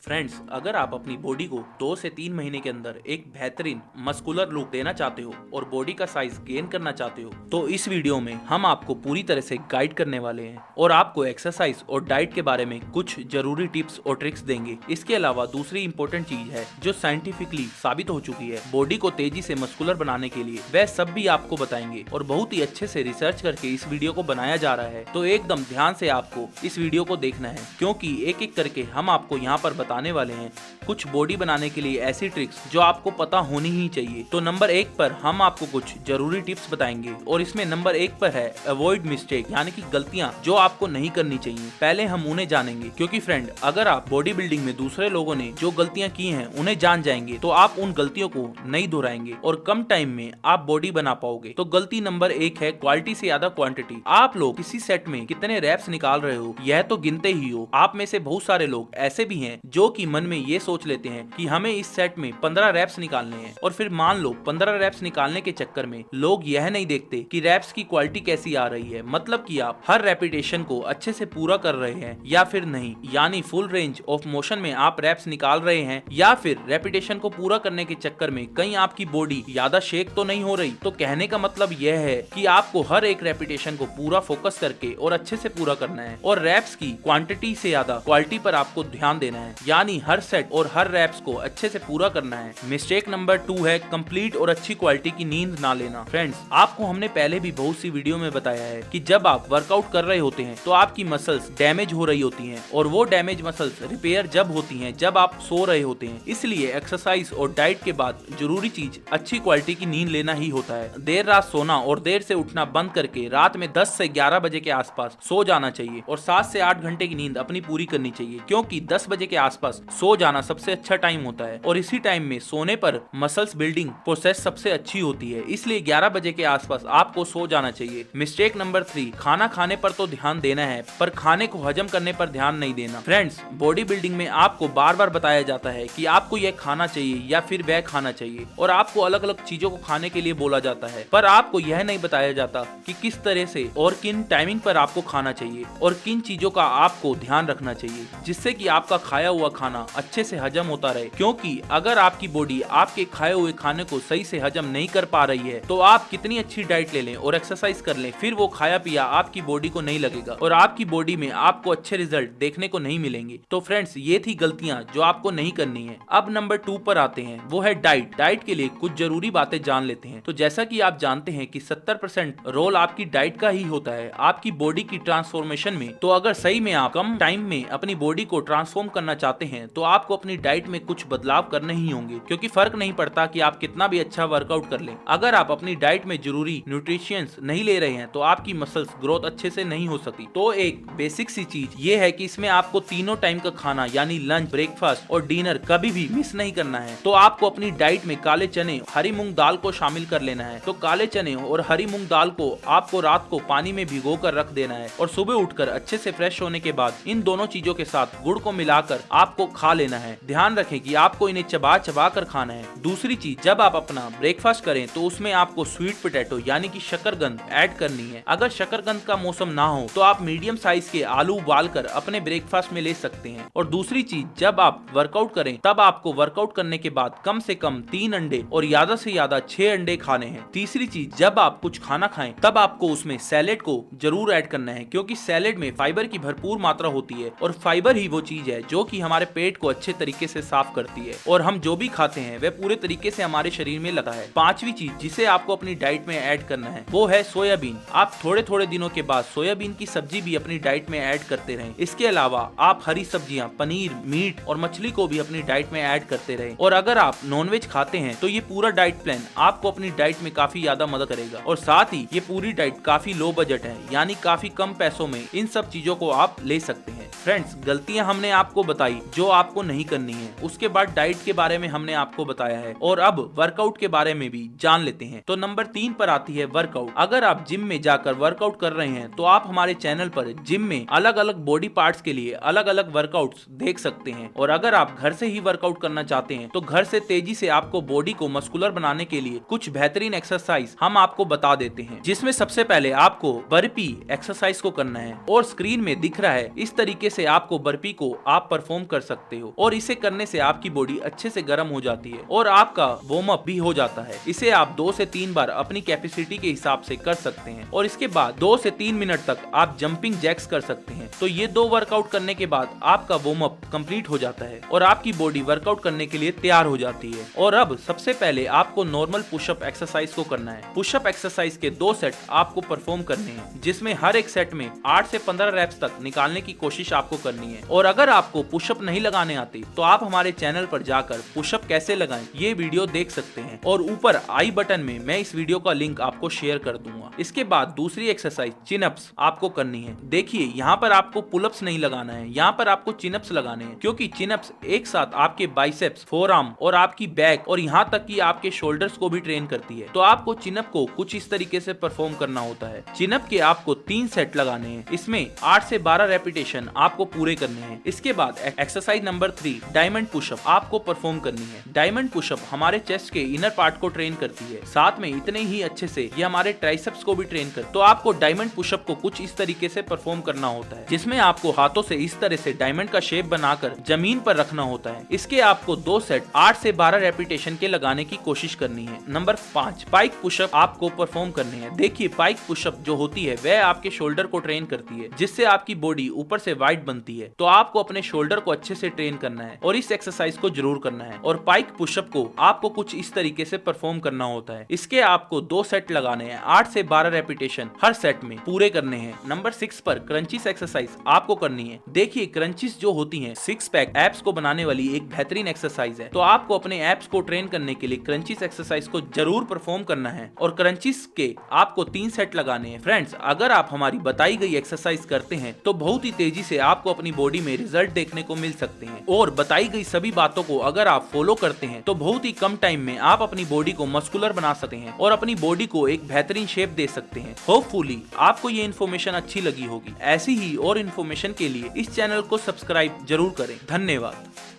Friends, अगर आप अपनी बॉडी को 2 से 3 महीने के अंदर एक बेहतरीन मस्कुलर लुक देना चाहते हो और बॉडी का साइज गेन करना चाहते हो तो इस वीडियो में हम आपको पूरी तरह से गाइड करने वाले हैं और आपको एक्सरसाइज और डाइट के बारे में कुछ जरूरी टिप्स और ट्रिक्स देंगे। इसके अलावा दूसरी इंपॉर्टेंट चीज है जो साइंटिफिकली साबित हो चुकी है बॉडी को तेजी से मस्कुलर बनाने के लिए, वह सब भी आपको बताएंगे और बहुत ही अच्छे से रिसर्च करके इस वीडियो को बनाया जा रहा है। तो एकदम ध्यान से आपको इस वीडियो को देखना है क्योंकि एक एक करके हम आपको यहाँ पर बताने वाले हैं कुछ बॉडी बनाने के लिए ऐसी ट्रिक्स जो आपको पता होनी ही चाहिए। तो नंबर 1 पर हम आपको कुछ जरूरी टिप्स बताएंगे और इसमें नंबर 1 पर है अवॉइड मिस्टेक, यानी कि गलतियां जो आपको नहीं करनी चाहिए। पहले हम उन्हें जानेंगे क्योंकि फ्रेंड, अगर आप बॉडी बिल्डिंग में दूसरे लोगों ने जो गलतियां की हैं उन्हें जान जाएंगे तो आप उन गलतियों को नहीं दोहराएंगे और कम टाइम में आप बॉडी बना पाओगे। तो गलती नंबर 1 है क्वालिटी से ज्यादा क्वांटिटी। आप लोग किसी सेट में कितने रैप्स निकाल रहे हो यह तो गिनते ही हो। आप में से बहुत सारे लोग ऐसे भी हैं जो कि मन में ये सोच लेते हैं कि हमें इस सेट में 15 रैप्स निकालने हैं और फिर मान लो 15 रैप्स निकालने के चक्कर में लोग यह नहीं देखते कि रैप्स की क्वालिटी कैसी आ रही है, मतलब कि आप हर रेपिटेशन को अच्छे से पूरा कर रहे हैं या फिर नहीं, यानी फुल रेंज ऑफ मोशन में आप रैप्स निकाल रहे हैं या फिर रेपिटेशन को पूरा करने के चक्कर में कहीं आपकी बॉडी ज्यादा शेक तो नहीं हो रही। तो कहने का मतलब यह है कि आपको हर एक रेपिटेशन को पूरा फोकस करके और अच्छे से पूरा करना है और रैप्स की क्वांटिटी से ज्यादा क्वालिटी पर आपको ध्यान देना है, यानी हर सेट और हर रैप्स को अच्छे से पूरा करना है। मिस्टेक नंबर 2 है कंप्लीट और अच्छी क्वालिटी की नींद ना लेना। फ्रेंड्स, आपको हमने पहले भी बहुत सी वीडियो में बताया है कि जब आप वर्कआउट कर रहे होते हैं तो आपकी मसल्स डैमेज हो रही होती हैं और वो डैमेज मसल्स रिपेयर जब होती हैं जब आप सो रहे होते हैं। इसलिए एक्सरसाइज और डाइट के बाद जरूरी चीज अच्छी क्वालिटी की नींद लेना ही होता है। देर रात सोना और देर से उठना बंद करके रात में 10 से 11 बजे के आसपास सो जाना चाहिए और 7 से 8 घंटे की नींद अपनी पूरी करनी चाहिए क्योंकि 10 बजे के आसपास सो जाना सबसे अच्छा टाइम होता है और इसी टाइम में सोने पर मसल्स बिल्डिंग प्रोसेस सबसे अच्छी होती है। इसलिए 11 बजे के आसपास आपको सो जाना चाहिए। मिस्टेक नंबर 3, खाना खाने पर तो ध्यान देना है पर खाने को हजम करने पर ध्यान नहीं देना। फ्रेंड्स, बॉडी बिल्डिंग में आपको बार बार बताया जाता है कि आपको यह खाना चाहिए या फिर वह खाना चाहिए और आपको अलग अलग चीजों को खाने के लिए बोला जाता है, पर आपको यह नहीं बताया जाता कि किस तरह से और किन टाइमिंग पर आपको खाना चाहिए और किन चीजों का आपको ध्यान रखना चाहिए जिससे कि आपका खाया हुआ खाना अच्छे से हजम होता रहे। क्योंकि अगर आपकी बॉडी आपके खाए हुए खाने को सही से हजम नहीं कर पा रही है तो आप कितनी अच्छी डाइट ले लें और एक्सरसाइज कर लें, फिर वो खाया पिया आपकी बॉडी को नहीं लगेगा और आपकी बॉडी में आपको अच्छे रिजल्ट देखने को नहीं मिलेंगे। तो फ्रेंड्स, ये थी गलतियां जो आपको नहीं करनी है। अब नंबर 2 पर आते हैं, वो है डाइट। डाइट के लिए कुछ जरूरी बातें जान लेते हैं। तो जैसा कि आप जानते हैं कि 70% रोल आपकी डाइट का ही होता है आपकी बॉडी की ट्रांसफॉर्मेशन में। तो अगर सही में आप कम टाइम में अपनी बॉडी को ट्रांसफॉर्म करना चाहते हैं तो आपको अपनी डाइट में कुछ बदलाव करने ही होंगे क्योंकि फर्क नहीं पड़ता कि आप कितना भी अच्छा वर्कआउट कर लें, अगर आप अपनी डाइट में जरूरी न्यूट्रिशंस नहीं ले रहे हैं तो आपकी मसल्स ग्रोथ अच्छे से नहीं हो सकती। तो एक बेसिक सी चीज ये है कि इसमें आपको तीनों टाइम का खाना यानी लंच, ब्रेकफास्ट और डिनर कभी भी मिस नहीं करना है। तो आपको अपनी डाइट में काले चने, हरी मूंग दाल को शामिल कर लेना है। तो काले चने और हरी मूंग दाल को आपको रात को पानी में भिगो कर रख देना है और सुबह उठकर अच्छे से फ्रेश होने के बाद इन दोनों चीजों के साथ गुड़ को मिलाकर आपको खा लेना है। ध्यान रखें कि आपको इन्हें चबा चबा कर खाना है। दूसरी चीज, जब आप अपना ब्रेकफास्ट करें तो उसमें आपको स्वीट पोटैटो यानी कि शकरकंद ऐड करनी है। अगर शकरकंद का मौसम ना हो तो आप मीडियम साइज के आलू उबाल कर अपने ब्रेकफास्ट में ले सकते हैं। और दूसरी चीज, जब आप वर्कआउट करें तब आपको वर्कआउट करने के बाद कम से कम 3 अंडे और ज्यादा से ज्यादा 6 अंडे खाने हैं। तीसरी चीज, जब आप कुछ खाना खाएं तब आपको उसमें सैलेड को जरूर ऐड करना है क्योंकि सैलेड में फाइबर की भरपूर मात्रा होती है और फाइबर ही वो चीज है जो कि हमारे पेट को अच्छे तरीके से साफ करती है और हम जो भी खाते हैं वह पूरे तरीके से हमारे शरीर में लगता है। पांचवी चीज जिसे आपको अपनी डाइट में ऐड करना है वो है सोयाबीन। आप थोड़े थोड़े दिनों के बाद सोयाबीन की सब्जी भी अपनी डाइट में ऐड करते रहें। इसके अलावा आप हरी सब्जियां, पनीर, मीट और मछली को भी अपनी डाइट में ऐड करते रहें। और अगर आप नॉनवेज खाते हैं तो ये पूरा डाइट प्लान आपको अपनी डाइट में काफी ज्यादा मदद करेगा और साथ ही ये पूरी डाइट काफी लो बजट है, यानी काफी कम पैसों में इन सब चीजों को आप ले सकते हैं। फ्रेंड्स, गलतियां हमने आपको बताई जो आपको नहीं करनी है। उसके बाद डाइट के बारे में हमने आपको बताया है और अब वर्कआउट के बारे में भी जान लेते हैं। तो नंबर 3 पर आती है वर्कआउट। अगर आप जिम में जाकर वर्कआउट कर रहे हैं तो आप हमारे चैनल पर जिम में अलग अलग बॉडी पार्ट्स के लिए अलग अलग वर्कआउट्स देख सकते हैं। और अगर आप घर से ही वर्कआउट करना चाहते हैं तो घर से तेजी से आपको बॉडी को मस्कुलर बनाने के लिए कुछ बेहतरीन एक्सरसाइज हम आपको बता देते हैं, जिसमें सबसे पहले आपको बर्पी एक्सरसाइज को करना है और स्क्रीन में दिख रहा है इस तरीके से आपको बर्पी को आप परफॉर्म कर सकते हो और इसे करने से आपकी बॉडी अच्छे से गर्म हो जाती है और आपका वार्म अप भी हो जाता है। इसे आप 2 से 3 बार अपनी कैपेसिटी के हिसाब से कर सकते हैं और इसके बाद 2 से 3 मिनट तक आप जंपिंग जैक्स कर सकते हैं। तो ये 2 वर्कआउट करने के बाद आपका वार्म अप कंप्लीट हो जाता है और आपकी बॉडी वर्कआउट करने के लिए तैयार हो जाती है। और अब सबसे पहले आपको नॉर्मल पुशअप एक्सरसाइज को करना है। पुशअप एक्सरसाइज के 2 सेट आपको परफॉर्म करने हैं, जिसमें हर एक सेट में 8 से 15 रेप्स तक निकालने की कोशिश आपको करनी है। और अगर आपको पुशअप नहीं लगाने आती तो आप हमारे चैनल पर जाकर पुशअप कैसे लगाएं ये वीडियो देख सकते हैं और ऊपर आई बटन में मैं इस वीडियो का लिंक आपको शेयर कर दूंगा। इसके बाद दूसरी एक्सरसाइज चिनअप्स आपको करनी है। देखिए यहाँ पर आपको पुलअप्स नहीं लगाना है, यहाँ पर आपको चिनअप्स लगाने हैं, क्योंकि चिनअप्स एक साथ आपके बाइसेप्स, फोरआर्म और आपकी बैक और यहाँ तक कि आपके शोल्डर्स को भी ट्रेन करती है। तो आपको चिनअप को कुछ इस तरीके से परफॉर्म करना होता है। चिनअप के आपको 3 सेट लगाने हैं, इसमें 8 से 12 रेपिटेशन आपको पूरे करने हैं। इसके बाद एक्सरसाइज नंबर 3 डायमंड पुशअप आपको परफॉर्म करनी है। डायमंड पुशअप हमारे चेस्ट के इनर पार्ट को ट्रेन करती है, साथ में इतने ही अच्छे से ये हमारे ट्राइसेप्स को भी ट्रेन कर। तो आपको डायमंड पुशअप को कुछ इस तरीके से परफॉर्म करना होता है, जिसमें आपको हाथों से इस तरह से डायमंड का शेप बनाकर जमीन पर रखना होता है। इसके आपको 2 सेट 8 से 12 रेपिटेशन के लगाने की कोशिश करनी है। नंबर 5 पाइक पुशअप आपको परफॉर्म करने हैं। देखिए पाइक पुशअप जो होती है वह आपके शोल्डर को ट्रेन करती है, जिससे आपकी बॉडी ऊपर से वाइड बनती है। तो आपको अपने शोल्डर को अच्छे से ट्रेन करना है और इस एक्सरसाइज को जरूर करना है। और पाइक पुशअप को आपको कुछ इस तरीके से परफॉर्म करना होता है। इसके आपको 2 सेट लगाने हैं, 8 से 12 रेपिटेशन हर सेट में पूरे करने हैं। नंबर 6 पर क्रंचीज एक्सरसाइज आपको करनी है। देखिए क्रंचीज जो होती हैं 6 पैक एब्स को बनाने वाली एक बेहतरीन एक्सरसाइज है। तो आपको अपने एब्स को ट्रेन करने के लिए क्रंचीज एक्सरसाइज को जरूर परफॉर्म करना है और क्रंचीज के आपको 3 सेट लगाने हैं। फ्रेंड्स अगर आप हमारी बताई गई एक्सरसाइज करते हैं तो बहुत ही तेजी से आपको अपनी बॉडी में रिजल्ट देखने को मिल सकते हैं और बताई गई सभी बातों को अगर आप फॉलो करते हैं तो बहुत ही कम टाइम में आप अपनी बॉडी को मस्कुलर बना सकते हैं और अपनी बॉडी को एक बेहतरीन शेप दे सकते हैं। होपफुली आपको ये इन्फॉर्मेशन अच्छी लगी होगी। ऐसी ही और इन्फॉर्मेशन के लिए इस चैनल को सब्सक्राइब जरूर करें। धन्यवाद।